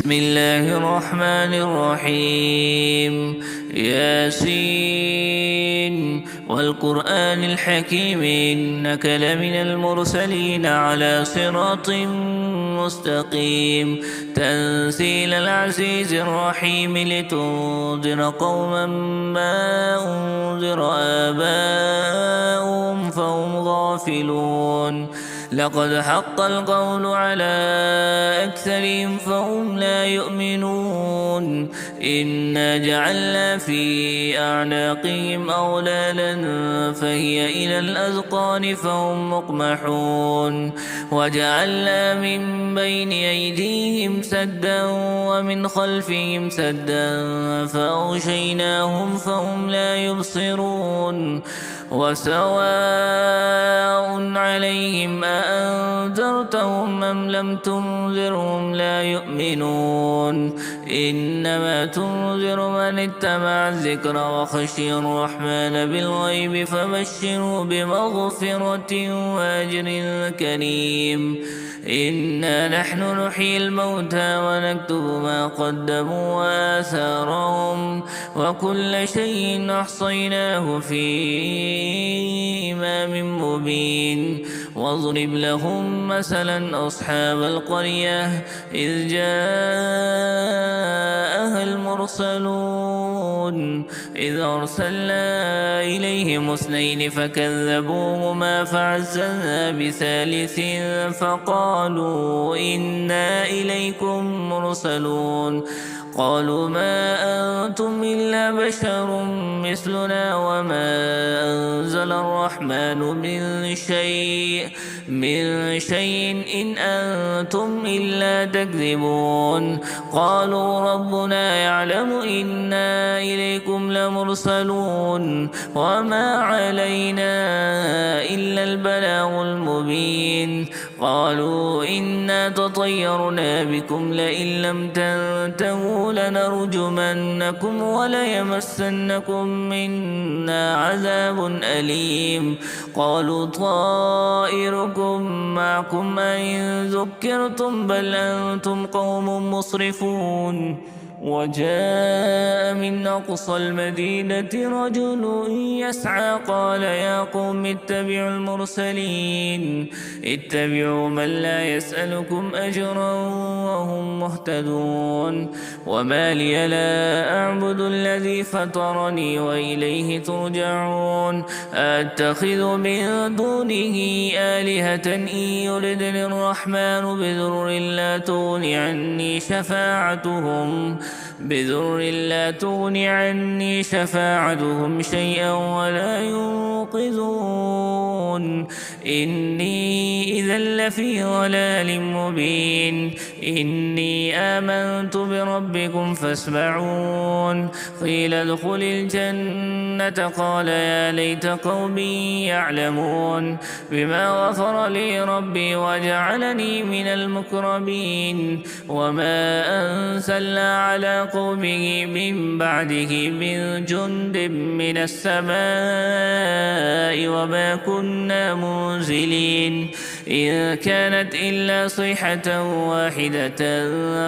بسم الله الرحمن الرحيم. ياسين والقرآن الحكيم إنك لمن المرسلين على صراط مستقيم. تنزيل العزيز الرحيم لتنذر قوما ما أنذر آباؤهم فهم غافلون. لقد حق القول على أكثرهم فهم لا يؤمنون. إنا جعلنا في أعناقهم أغلالا فهي إلى الأذقان فهم مقمحون. وجعلنا من بين أيديهم سدا ومن خلفهم سدا فأغشيناهم فهم لا يبصرون. وسواء عليهم أأنذرتهم أم لم تنذرهم لا يؤمنون. إنما تنذر من اتبع الذكر وخشي الرحمن بالغيب فبشره بمغفرة وأجر كريم. إنا نحن نحيي الموتى ونكتب ما قدموا وآثارهم وكل شيء أحصيناه في إمام مبين. واضرب لهم مثلا أصحاب القرية إذ جاءها المرسلون إذ أرسلنا إليهم اثنين فكذبوهما فعززنا بثالث فقالوا إنا إليكم مرسلون. قالوا ما أنتم إلا بشر مثلنا وما أنزل الرحمن من شيء إن أنتم إلا تكذبون. قالوا ربنا يعلم إنا إليكم لمرسلون وما علينا إلا البلاغ المبين. قالوا إنا تطيرنا بكم لئن لم تنتهوا لنرجمنكم وليمسنكم منا عذاب أليم. قالوا طائركم معكم أئن ذكرتم بل أنتم قوم مسرفون. وجاء من أقصى المدينة رجل يسعى قال يا قوم اتبعوا المرسلين اتبعوا من لا يسألكم أجرا وهم مهتدون. وما لي لا أعبد الذي فطرني وإليه ترجعون. أتخذ من دونه آلهة إن يردني الرحمن بضر لا تغني عني شفاعتهم شيئا ولا ينقذون. إني إذا لفي ضلال مبين. إني آمنت بربكم فاسمعون. قيل ادخل الجنة قال يا ليت قومي يعلمون بما غفر لي ربي وجعلني من المكرمين. وما أنزلنا على قومه من بعده من جند من السماء وما كنا منزلين إن كانت إلا صيحة واحدة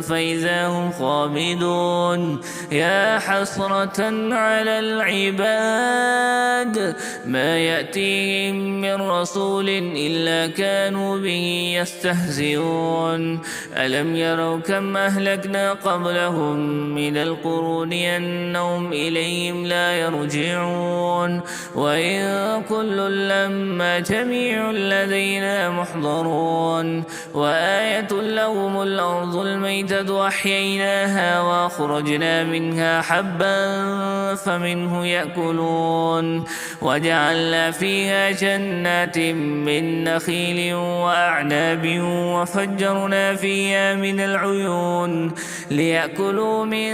فإذا هم خامدون. يا حسرة على العباد ما يأتيهم من رسول إلا كانوا به يستهزئون. ألم يروا كم أهلكنا قبلهم من القرون أنهم إليهم لا يرجعون. وإن كل لما جميع لدينا محضرون. وآية لهم الأرض الميتة وأحييناها وأخرجنا منها حبا فمنه يأكلون. وجعلنا فيها جنات من نخيل وأعناب وفجرنا فيها من العيون ليأكلوا من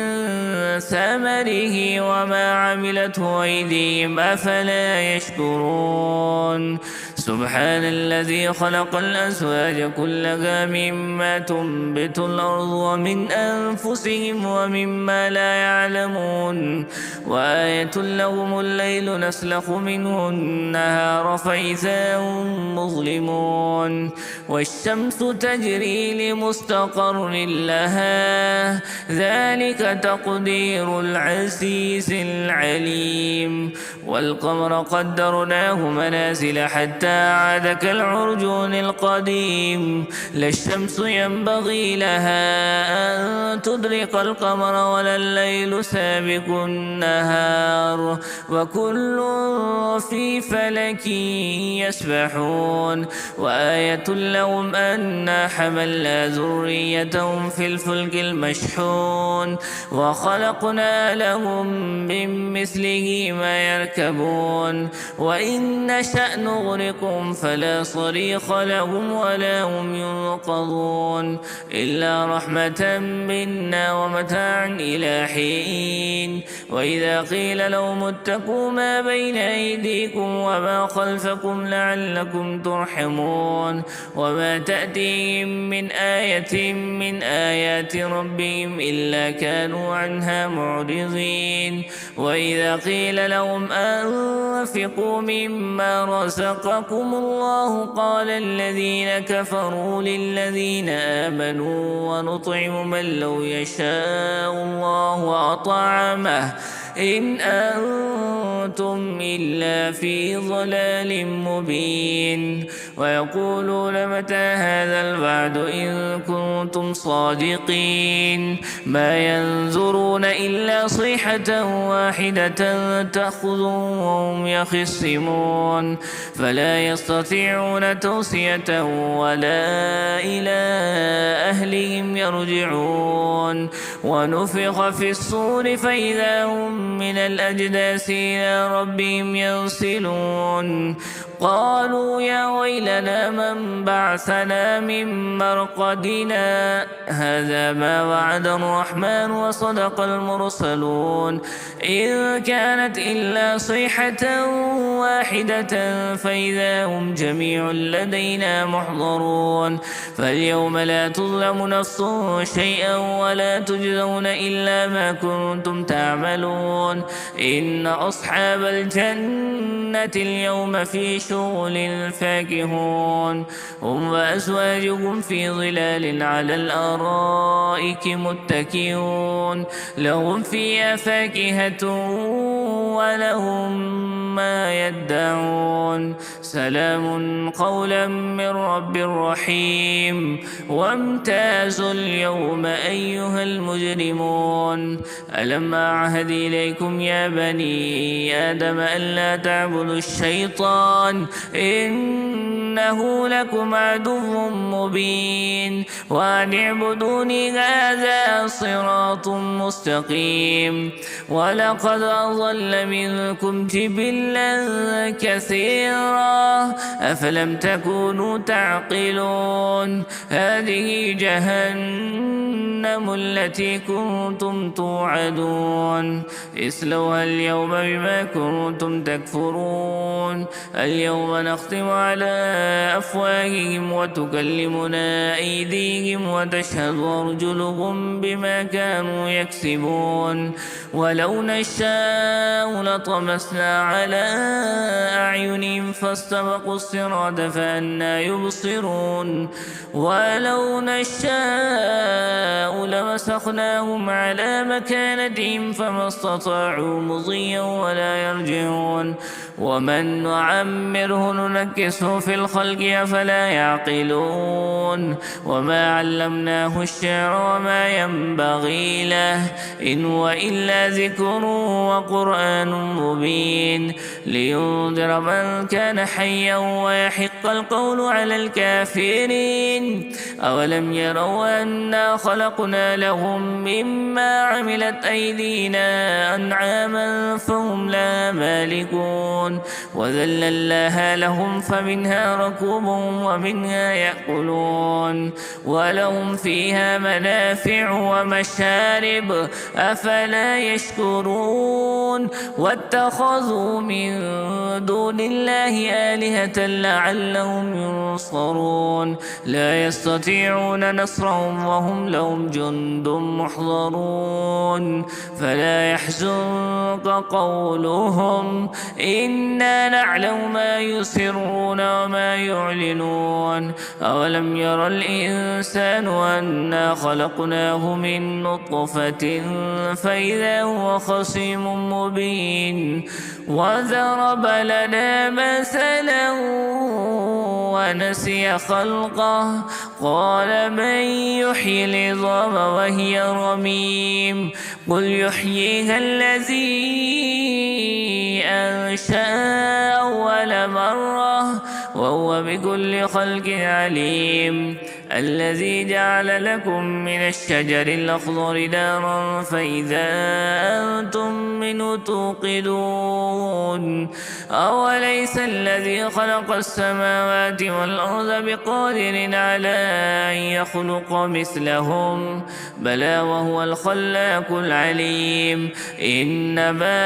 ثمره وما عملته أيديهم أفلا يشكرون. سبحان الذي خلق الأزواج كلها مما تنبت الأرض ومن أنفسهم ومما لا يعلمون. وآية لهم الليل نسلخ منه النهار فإذا هم مظلمون. والشمس تجري لمستقر لها ذلك تقدير العزيز العليم. والقمر قدرناه منازل حتى عاد كالعرجون القديم. لا الشمس ينبغي لها أن تدرك القمر ولا الليل سابق النهار وكل في فلك يسبحون. وآية لهم أنا حملنا ذريتهم في الفلك المشحون وخلقنا لهم من مثله ما يركبون وإن نشأ نغرقهم فلا صريخ لهم ولا هم ينقذون إلا رحمة منا ومتاعا إلى حين. وإذا قيل لهم اتقوا ما بين أيديكم وما خلفكم لعلكم ترحمون وما تأتيهم من آية من آيات ربهم إلا كانوا عنها معرضين. وإذا قيل لهم أنفقوا مما رزقكم الله قال الذين كفروا للذين آمنوا ونطعم من لو يشاء الله أطعمه إن أنتم إلا في ضلال مبين. ويقولون متى هذا الوعد إن كنتم صادقين ما ينظرون إلا صيحة واحدة تأخذهم وهم يخصمون فلا يستطيعون توصية ولا إلى أهلهم يرجعون. ونفخ في الصور فإذا هم من الأجداث إلى ربهم ينسلون قالوا يا ويلنا من بعثنا من مرقدنا هذا ما وعد الرحمن وصدق المرسلون إن كانت إلا صيحة واحدة فإذا هم جميع لدينا محضرون. فاليوم لا تظلم نفس شيئا ولا تجزون إلا ما كنتم تعملون إن أصحاب الجنة اليوم في شغل فاكهون هم وأزواجهم في ظلال على الأرائك متكئون لهم فيها فاكهة ولهم ما يدعون سلام قولا من رب رحيم. وامتازوا اليوم أيها المجرمون ألم أعهد إليكم يا بني آدم ألا تعبدوا الشيطان إنه لكم عدو مبين وأن اعبدوني هذا صراط مستقيم. ولقد أضل منكم جبلا كثيرا أفلم تكونوا تعقلون هذه جهنم التي كنتم توعدون اصلوها اليوم بما كنتم تكفرون. اليوم نختم على أفواههم وتكلمنا أيديهم وتشهد أرجلهم بما كانوا يكسبون. ولو نشاء لطمسنا على أعينهم فاستبقوا الصراط فأنى يبصرون. ولو نشاء لمسخناهم على مكانتهم فما استطاعوا مضيا ولا يرجعون. ومن نعمره ننكسه في الخلق أفلا يعقلون. وما علمناه الشعر وما ينبغي له إن هو إلا ذكر وقرآن مبين لينذر من كان حيا ويحق القول على الكافرين. أولم يروا أنا خلقنا لهم مما عملت أيدينا أنعاما فهم لا مالكون وذللناها لهم فمنها ركوبهم ومنها يأكلون ولهم فيها منافع ومشارب أفلا يشكرون. واتخذوا من دون الله آلهة لعلهم ينصرون لا يستطيعون نصرهم وهم لهم جند محضرون. فلا يحزنك قولهم إن إنا نعلم ما يسرون وما يعلنون أولم ير الإنسان أنا خلقناه من نطفة فإذا هو خصيم مبين وضرب لنا مثلا ونسي خلقه قال من يحيي العظام وهي رميم قل يحييها الذي أنشأها أول مرة وهو بكل خلق عليم الذي جعل لكم من الشجر الأخضر نارا فإذا أنتم منه توقدون أوليس الذي خلق السماوات والأرض بقادر على أن يخلق مثلهم بلى وهو الخلاق العليم إنما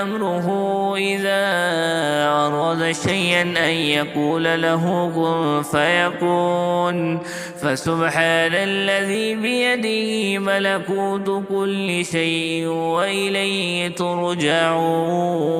أمره إذا أراد شيئا أن يقول له كن فيكون فسبحان الذي بيده ملكوت كل شيء وإليه ترجعون.